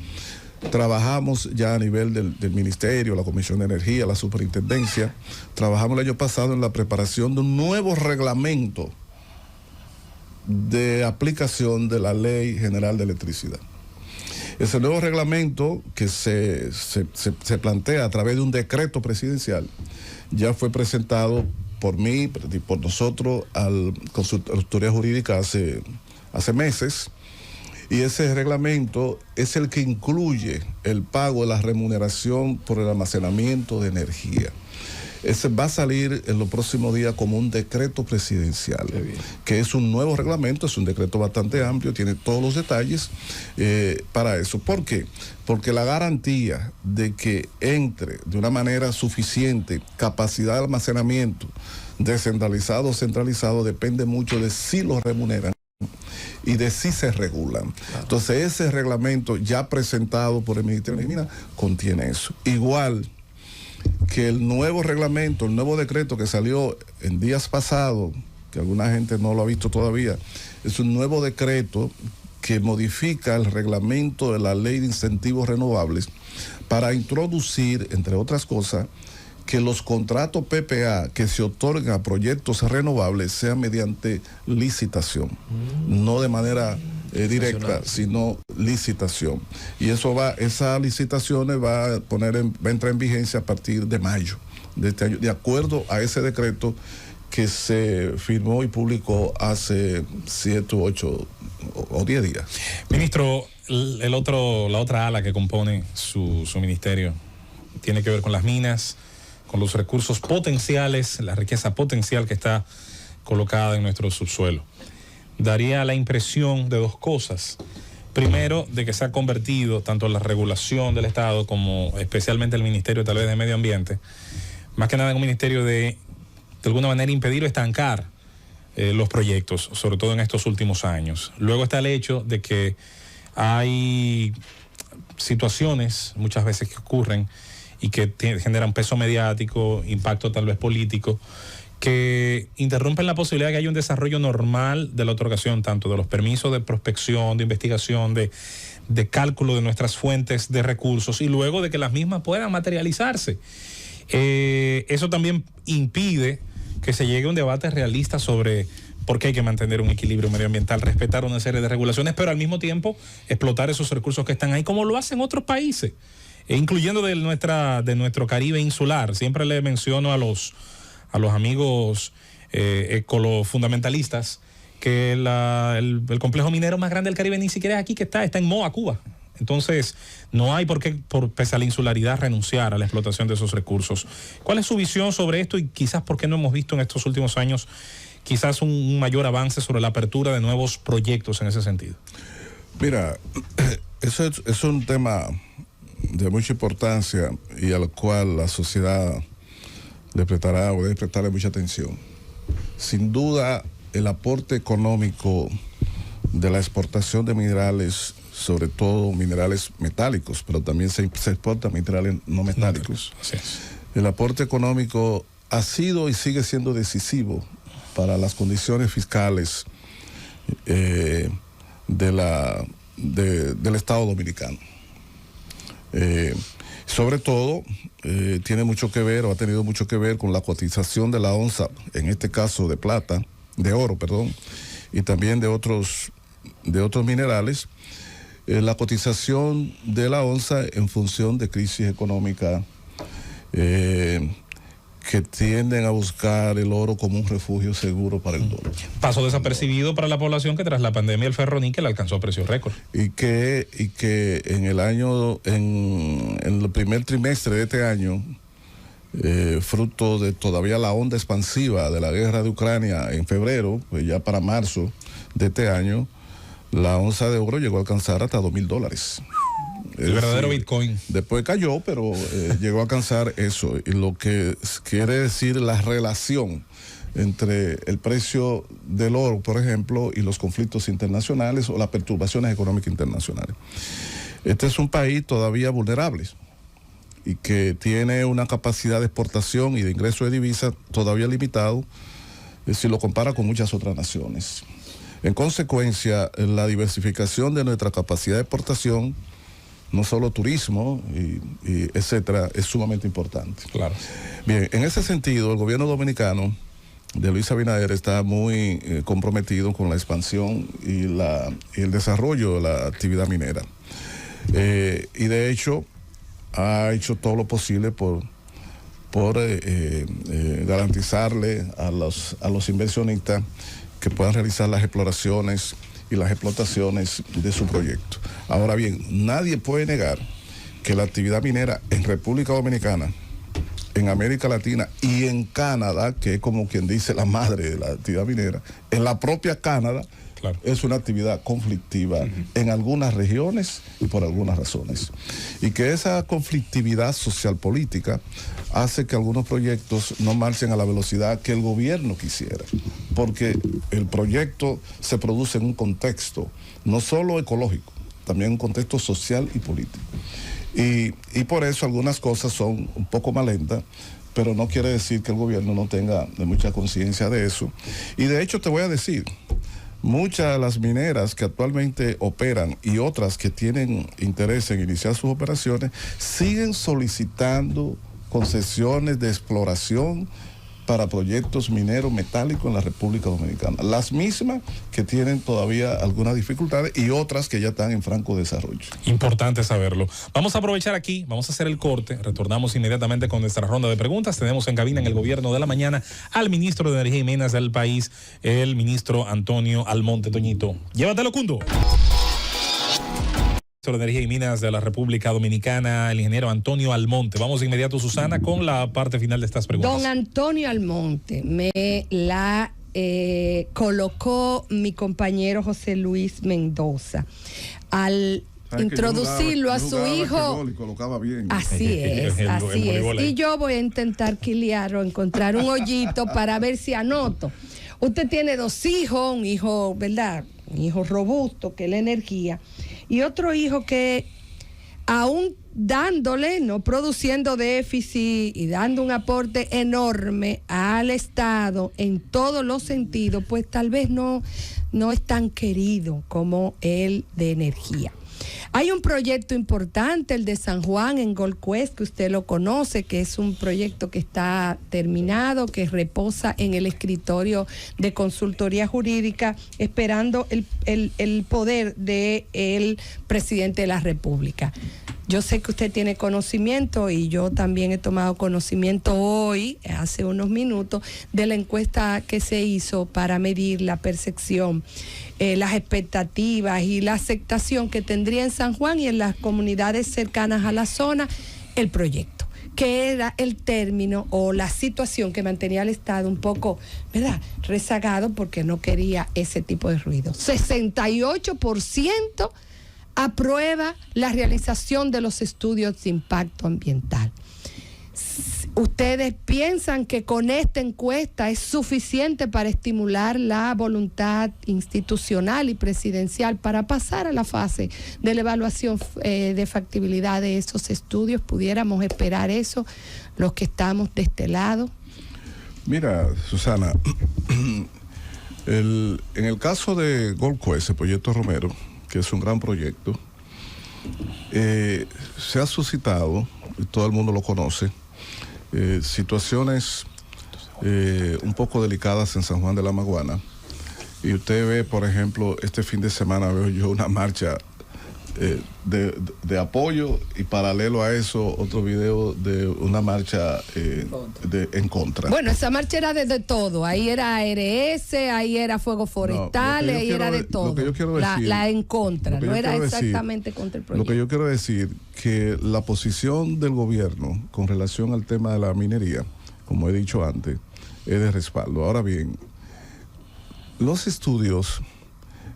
trabajamos ya a nivel del ministerio, la Comisión de Energía, la Superintendencia. Trabajamos el año pasado en la preparación de un nuevo reglamento de aplicación de la Ley General de Electricidad. Ese nuevo reglamento que se plantea a través de un decreto presidencial ya fue presentado por mí y por nosotros al Consultoría Jurídica hace meses. Y ese reglamento es el que incluye el pago de la remuneración por el almacenamiento de energía. Ese va a salir en los próximos días como un decreto presidencial, que es un nuevo reglamento, es un decreto bastante amplio, tiene todos los detalles para eso. ¿Por qué? Porque la garantía de que entre de una manera suficiente capacidad de almacenamiento, descentralizado o centralizado, depende mucho de si lo remuneran y de si se regulan. Claro. Entonces ese reglamento ya presentado por el Ministerio de Energía contiene eso. Igual que el nuevo reglamento, el nuevo decreto que salió en días pasados, que alguna gente no lo ha visto todavía, es un nuevo decreto que modifica el reglamento de la Ley de Incentivos Renovables para introducir, entre otras cosas, que los contratos PPA que se otorgan a proyectos renovables sean mediante licitación, no de manera directa, sino licitación. Y esas licitaciones va a entrar en vigencia a partir de mayo de este año, de acuerdo a ese decreto que se firmó y publicó hace 7, 8 o 10 días. Ministro, la otra ala que compone su ministerio tiene que ver con las minas, con los recursos potenciales, la riqueza potencial que está colocada en nuestro subsuelo. Daría la impresión de dos cosas. Primero, de que se ha convertido tanto la regulación del Estado como especialmente el Ministerio tal vez de Medio Ambiente más que nada en un ministerio de alguna manera impedir o estancar los proyectos, sobre todo en estos últimos años. Luego está el hecho de que hay situaciones muchas veces que ocurren y que generan peso mediático, impacto tal vez político, que interrumpen la posibilidad de que haya un desarrollo normal de la otorgación, tanto de los permisos de prospección, de investigación, de cálculo de nuestras fuentes de recursos, y luego de que las mismas puedan materializarse. Eso también impide que se llegue a un debate realista sobre por qué hay que mantener un equilibrio medioambiental, respetar una serie de regulaciones, pero al mismo tiempo explotar esos recursos que están ahí, como lo hacen otros países, incluyendo de nuestro Caribe insular. Siempre le menciono a los amigos ecolofundamentalistas que el complejo minero más grande del Caribe ni siquiera es aquí que está en Moa, Cuba. Entonces, no hay por qué, pese a la insularidad, renunciar a la explotación de esos recursos. ¿Cuál es su visión sobre esto y quizás por qué no hemos visto en estos últimos años quizás un mayor avance sobre la apertura de nuevos proyectos en ese sentido? Mira, eso es un tema de mucha importancia y al cual la sociedad le prestará o debe prestarle mucha atención. Sin duda, el aporte económico de la exportación de minerales, sobre todo minerales metálicos, pero también se exportan minerales no metálicos. Así es. El aporte económico ha sido y sigue siendo decisivo para las condiciones fiscales del Estado Dominicano. Sobre todo, tiene mucho que ver, o ha tenido mucho que ver con la cotización de la onza, en este caso de oro, y también de otros minerales. La cotización de la onza en función de crisis económica que tienden a buscar el oro como un refugio seguro para el dólar. Pasó desapercibido para la población que tras la pandemia el ferroníquel alcanzó a precios récord. Y que en el primer trimestre de este año, fruto de todavía la onda expansiva de la guerra de Ucrania en febrero, pues ya para marzo de este año, la onza de oro llegó a alcanzar hasta $2,000. El verdadero Bitcoin. Después cayó, pero llegó a alcanzar eso. Y lo que quiere decir la relación entre el precio del oro, por ejemplo, y los conflictos internacionales o las perturbaciones económicas internacionales. Este es un país todavía vulnerable y que tiene una capacidad de exportación y de ingreso de divisas todavía limitado si lo compara con muchas otras naciones. En consecuencia, la diversificación de nuestra capacidad de exportación, no solo turismo y etcétera, es sumamente importante. Claro. Bien, en ese sentido, el gobierno dominicano de Luis Abinader está muy comprometido con la expansión y el desarrollo de la actividad minera. Y de hecho, ha hecho todo lo posible por garantizarle a los inversionistas que puedan realizar las exploraciones y las explotaciones de su proyecto. Ahora bien, nadie puede negar que la actividad minera en República Dominicana, en América Latina y en Canadá, que es como quien dice la madre de la actividad minera, en la propia Canadá, claro, es una actividad conflictiva en algunas regiones y por algunas razones. Y que esa conflictividad social política hace que algunos proyectos no marchen a la velocidad que el gobierno quisiera, porque el proyecto se produce en un contexto no solo ecológico, también un contexto social y político. Y por eso algunas cosas son un poco más lentas, pero no quiere decir que el gobierno no tenga mucha conciencia de eso. Y de hecho te voy a decir, muchas de las mineras que actualmente operan y otras que tienen interés en iniciar sus operaciones siguen solicitando concesiones de exploración para proyectos mineros metálicos en la República Dominicana. Las mismas que tienen todavía algunas dificultades y otras que ya están en franco desarrollo. Importante saberlo. Vamos a aprovechar aquí, vamos a hacer el corte, retornamos inmediatamente con nuestra ronda de preguntas. Tenemos en cabina en el Gobierno de la Mañana al ministro de Energía y Minas del país, el ministro Antonio Almonte. Toñito, llévatelo, Cundo. De Energía y Minas de la República Dominicana, el ingeniero Antonio Almonte. Vamos de inmediato, Susana, con la parte final de estas preguntas. Don Antonio Almonte, me la colocó mi compañero José Luis Mendoza. Al introducirlo a su hijo. Y colocaba bien. Así es. Y yo voy a intentar quiliar o encontrar un hoyito para ver si anoto. Usted tiene 2 hijos, un hijo, ¿verdad? Un hijo robusto, que es la energía, y otro hijo que aún dándole, no produciendo déficit y dando un aporte enorme al Estado en todos los sentidos, pues tal vez no es tan querido como el de energía. Hay un proyecto importante, el de San Juan en Gold Quest, que usted lo conoce, que es un proyecto que está terminado, que reposa en el escritorio de consultoría jurídica, esperando el poder del presidente de la República. Yo sé que usted tiene conocimiento y yo también he tomado conocimiento hoy, hace unos minutos, de la encuesta que se hizo para medir la percepción, las expectativas y la aceptación que tendría en San Juan y en las comunidades cercanas a la zona el proyecto, que era el término o la situación que mantenía al Estado un poco, ¿verdad?, rezagado porque no quería ese tipo de ruido. 68% aprueba la realización de los estudios de impacto ambiental. ¿Ustedes piensan que con esta encuesta es suficiente para estimular la voluntad institucional y presidencial para pasar a la fase de la evaluación de factibilidad de esos estudios? ¿Pudiéramos esperar eso, los que estamos de este lado? Mira, Susana, en el caso de Gold Quest, el proyecto Romero, que es un gran proyecto, se ha suscitado, y todo el mundo lo conoce, situaciones un poco delicadas en San Juan de la Maguana. Y usted ve, por ejemplo, este fin de semana veo yo una marcha de apoyo, y paralelo a eso otro video de una marcha en contra. Bueno, esa marcha era de todo. Ahí era ARS, ahí era Fuego Forestal, ahí era de todo. Lo que yo quiero decir, la en contra, no era exactamente contra el proyecto. Lo que yo quiero decir, que la posición del gobierno con relación al tema de la minería, como he dicho antes, es de respaldo. Ahora bien, los estudios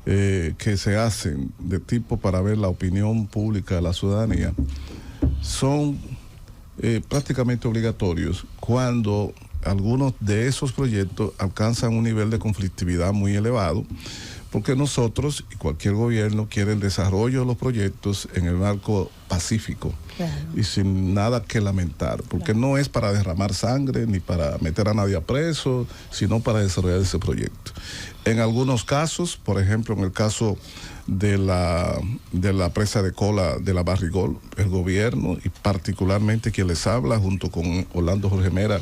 que se hacen de tipo para ver la opinión pública de la ciudadanía son prácticamente obligatorios cuando algunos de esos proyectos alcanzan un nivel de conflictividad muy elevado, porque nosotros y cualquier gobierno quiere el desarrollo de los proyectos en el marco pacífico, claro, y sin nada que lamentar, porque no es para derramar sangre ni para meter a nadie a preso, sino para desarrollar ese proyecto. En algunos casos, por ejemplo, en el caso de la presa de cola de la Barrigol, el gobierno y particularmente quien les habla junto con Orlando Jorge Mera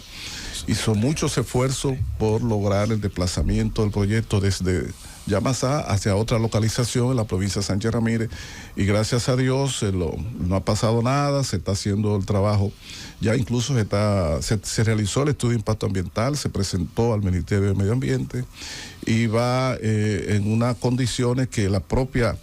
hizo muchos esfuerzos por lograr el desplazamiento del proyecto desde Yamasá hacia otra localización en la provincia de Sánchez Ramírez, y gracias a Dios no ha pasado nada, se está haciendo el trabajo, ya incluso se realizó el estudio de impacto ambiental, se presentó al Ministerio de Medio Ambiente y va en unas condiciones que la propia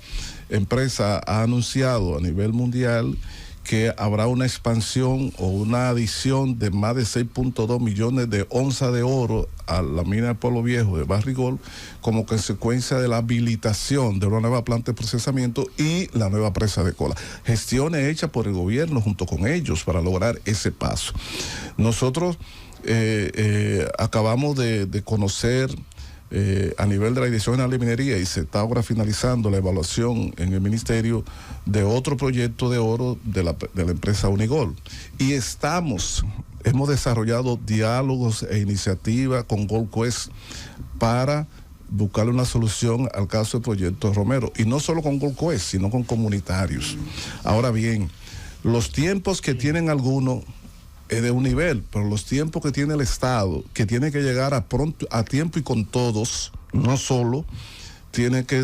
empresa ha anunciado a nivel mundial, que habrá una expansión o una adición de más de 6.2 millones de onzas de oro a la mina de Pueblo Viejo de Barrigol, como consecuencia de la habilitación de una nueva planta de procesamiento y la nueva presa de cola. Gestiones hechas por el gobierno junto con ellos para lograr ese paso. Nosotros acabamos de conocer a nivel de la Dirección General de Minería, y se está ahora finalizando la evaluación en el ministerio de otro proyecto de oro de la empresa Unigol, y hemos desarrollado diálogos e iniciativas con Gold Quest para buscarle una solución al caso del proyecto Romero, y no solo con Gold Quest, sino con comunitarios. Ahora bien, los tiempos que tienen algunos es de un nivel, pero los tiempos que tiene el Estado, que tiene que llegar a tiempo y con todos, no solo,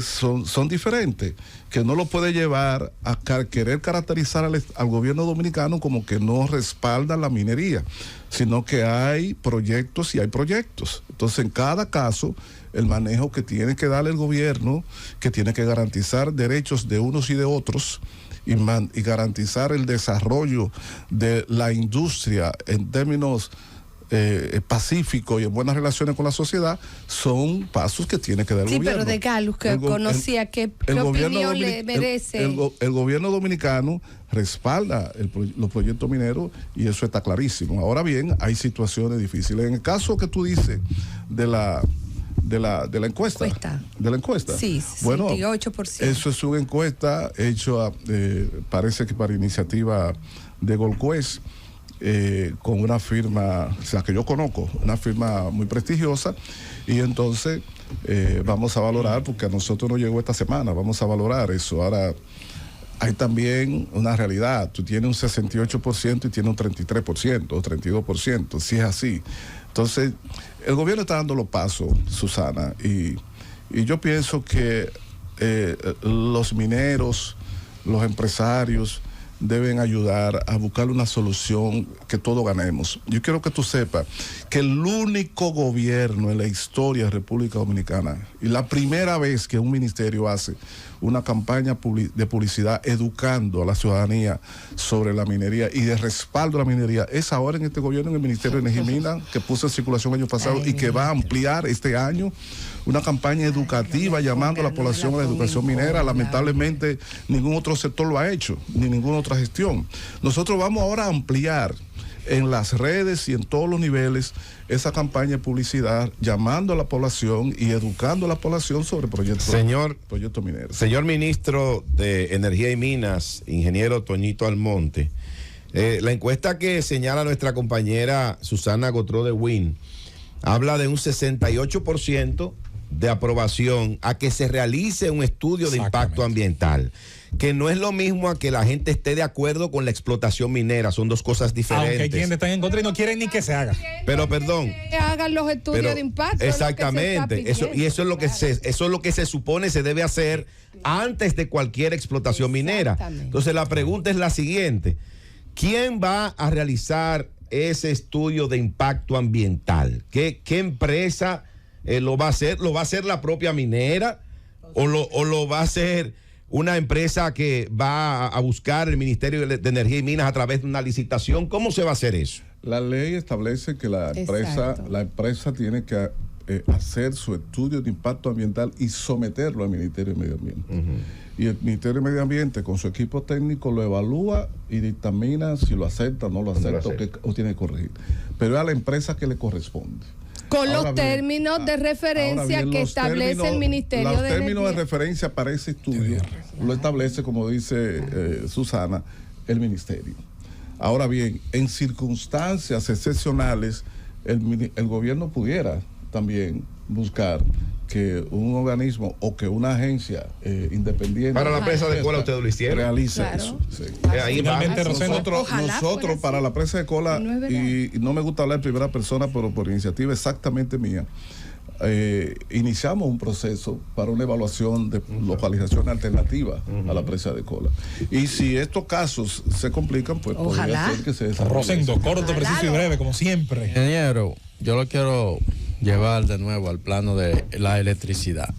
son diferentes, que no lo puede llevar a querer caracterizar al gobierno dominicano como que no respalda la minería, sino que hay proyectos y hay proyectos. Entonces, en cada caso, el manejo que tiene que darle el gobierno, que tiene que garantizar derechos de unos y de otros, y garantizar el desarrollo de la industria en términos pacífico y en buenas relaciones con la sociedad, son pasos que tiene que dar el gobierno. Sí, pero de Galo, que conocía, ¿qué opinión le merece? El gobierno dominicano respalda los proyectos mineros y eso está clarísimo. Ahora bien, hay situaciones difíciles. En el caso que tú dices de la encuesta. De la encuesta. Sí, 68%. Bueno, eso es una encuesta hecha, parece que para iniciativa de Golquest, con una firma, o sea, que yo conozco, una firma muy prestigiosa, y entonces vamos a valorar, porque a nosotros nos llegó esta semana, vamos a valorar eso. Ahora, hay también una realidad, tú tienes un 68% y tienes un 33% o 32%, si es así. Entonces, el gobierno está dando los pasos, Susana, y yo pienso que los mineros, los empresarios, deben ayudar a buscar una solución que todos ganemos. Yo quiero que tú sepas que el único gobierno en la historia de República Dominicana, y la primera vez que un ministerio hace una campaña de publicidad educando a la ciudadanía sobre la minería y de respaldo a la minería, es ahora en este gobierno, en el Ministerio de Energía y Minas, que puso en circulación el año pasado y que va a ampliar este año una campaña educativa llamando a la población a la educación minera. Lamentablemente ningún otro sector lo ha hecho, ni ninguna otra gestión. Nosotros vamos ahora a ampliar en las redes y en todos los niveles esa campaña de publicidad llamando a la población y educando a la población sobre proyectos mineros. Señor ministro de Energía y Minas, ingeniero Toñito Almonte, la encuesta que señala nuestra compañera Susana Gotró de WIN habla de un 68% de aprobación a que se realice un estudio de impacto ambiental, que no es lo mismo a que la gente esté de acuerdo con la explotación minera, son dos cosas diferentes. Aunque hay quienes están en contra y no quieren ni que se haga. Pero perdón. Que hagan los estudios de impacto. Exactamente, eso es lo que se supone se debe hacer antes de cualquier explotación minera. Entonces la pregunta es la siguiente: ¿quién va a realizar ese estudio de impacto ambiental? ¿Qué empresa lo va a hacer? ¿Lo va a hacer la propia minera o lo va a hacer una empresa que va a buscar el Ministerio de Energía y Minas a través de una licitación? ¿Cómo se va a hacer eso? La ley establece que la empresa tiene que hacer su estudio de impacto ambiental y someterlo al Ministerio de Medio Ambiente. Y el Ministerio de Medio Ambiente con su equipo técnico lo evalúa y dictamina si lo acepta, no lo acepta o tiene que corregir. Pero es a la empresa que le corresponde. Con los términos de referencia que establece el Ministerio de Energía. Los términos de referencia para ese estudio lo establece, como dice Susana, el Ministerio. Ahora bien, en circunstancias excepcionales, el gobierno pudiera también buscar que un organismo o que una agencia independiente para la presa de cola ustedes lo hicieron, realice eso. Sí. Ahí nosotros para la presa de cola, y no me gusta hablar en primera persona, pero por iniciativa exactamente mía, iniciamos un proceso para una evaluación de localización alternativa a la presa de cola. Y si estos casos se complican, pues podría ser que se desarrolle. Rosendo, corto, preciso y breve, como siempre. Ingeniero, yo lo quiero llevar de nuevo al plano de la electricidad,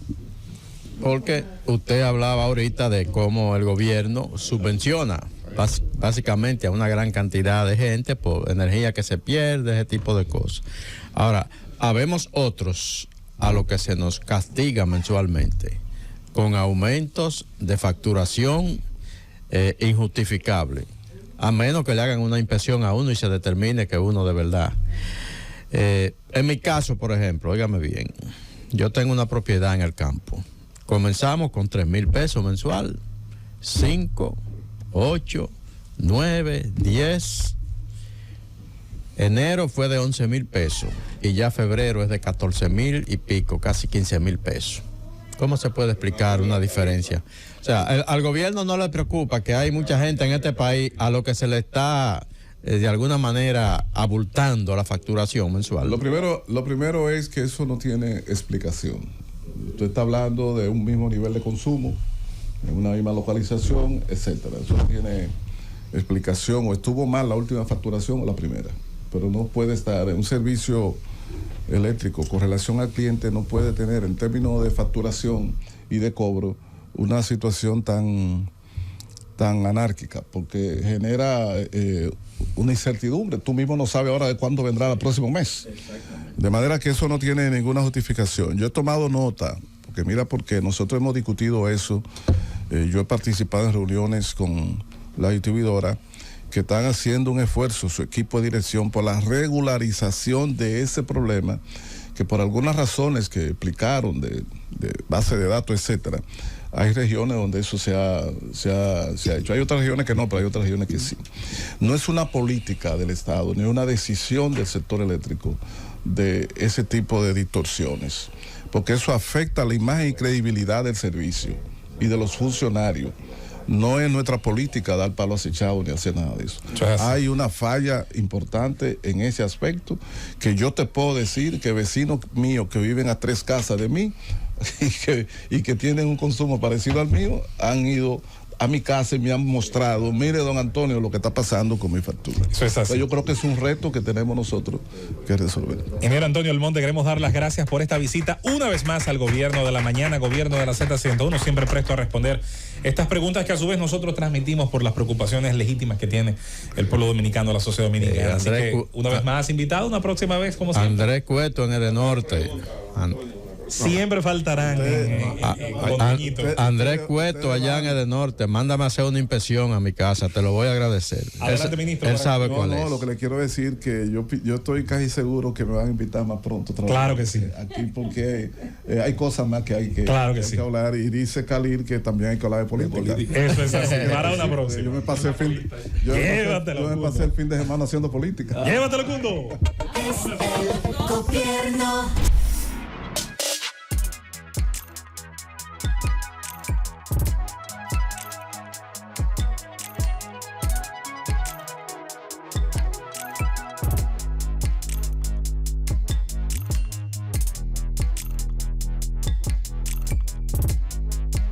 porque usted hablaba ahorita de cómo el gobierno subvenciona básicamente a una gran cantidad de gente por energía que se pierde, ese tipo de cosas. Ahora, habemos otros a lo que se nos castiga mensualmente con aumentos de facturación injustificables, a menos que le hagan una inspección a uno y se determine que uno de verdad. En mi caso, por ejemplo, óigame bien, yo tengo una propiedad en el campo. Comenzamos con 3,000 pesos mensual, 5, 8, 9, 10. Enero fue de 11,000 pesos y ya febrero es de 14,000 y pico, casi 15,000 pesos. ¿Cómo se puede explicar una diferencia? O sea, al gobierno no le preocupa que hay mucha gente en este país a lo que se le está de alguna manera abultando la facturación mensual. Lo primero es que eso no tiene explicación. Usted está hablando de un mismo nivel de consumo, en una misma localización, etcétera. Eso no tiene explicación, o estuvo mal la última facturación o la primera. Pero no puede estar en un servicio eléctrico con relación al cliente, no puede tener en términos de facturación y de cobro una situación tan tan anárquica, porque genera una incertidumbre. Tú mismo no sabes ahora de cuándo vendrá el próximo mes. De manera que eso no tiene ninguna justificación. Yo he tomado nota, porque mira, porque nosotros hemos discutido eso. Yo he participado en reuniones con la distribuidora que están haciendo un esfuerzo, su equipo de dirección, por la regularización de ese problema, que por algunas razones que explicaron de base de datos, etcétera, hay regiones donde eso se ha hecho. Hay otras regiones que no, pero hay otras regiones que sí. No es una política del Estado, ni una decisión del sector eléctrico de ese tipo de distorsiones, porque eso afecta la imagen y credibilidad del servicio y de los funcionarios. No es nuestra política dar palo acechado ni hacer nada de eso. Hay una falla importante en ese aspecto, que yo te puedo decir que vecinos míos que viven a 3 casas de mí y que tienen un consumo parecido al mío, han ido a mi casa y me han mostrado, mire don Antonio, lo que está pasando con mi factura. Eso es así. Entonces, yo creo que es un reto que tenemos nosotros que resolver. Ingeniero Antonio Almonte, queremos dar las gracias por esta visita una vez más al Gobierno de la Mañana, Gobierno de la Z101, siempre presto a responder estas preguntas que a su vez nosotros transmitimos por las preocupaciones legítimas que tiene el pueblo dominicano, la sociedad dominicana. Así que una vez más invitado, una próxima vez como siempre. Andrés Cueto en Edenorte. Siempre faltarán Andrés Cueto allá en Edenorte, mándame a hacer una inspección a mi casa, te lo voy a agradecer. Adelante, ministro. Él sabe cuál es. Lo que le quiero decir que yo estoy casi seguro que me van a invitar más pronto. Claro que sí. Aquí porque hay cosas más que hay que, claro que sí, hablar, y dice Khalil que también hay que hablar de política. Eso es así. Para una próxima. Yo me pasé el fin de semana haciendo política. Llévatelo, Cundo. Es el gobierno.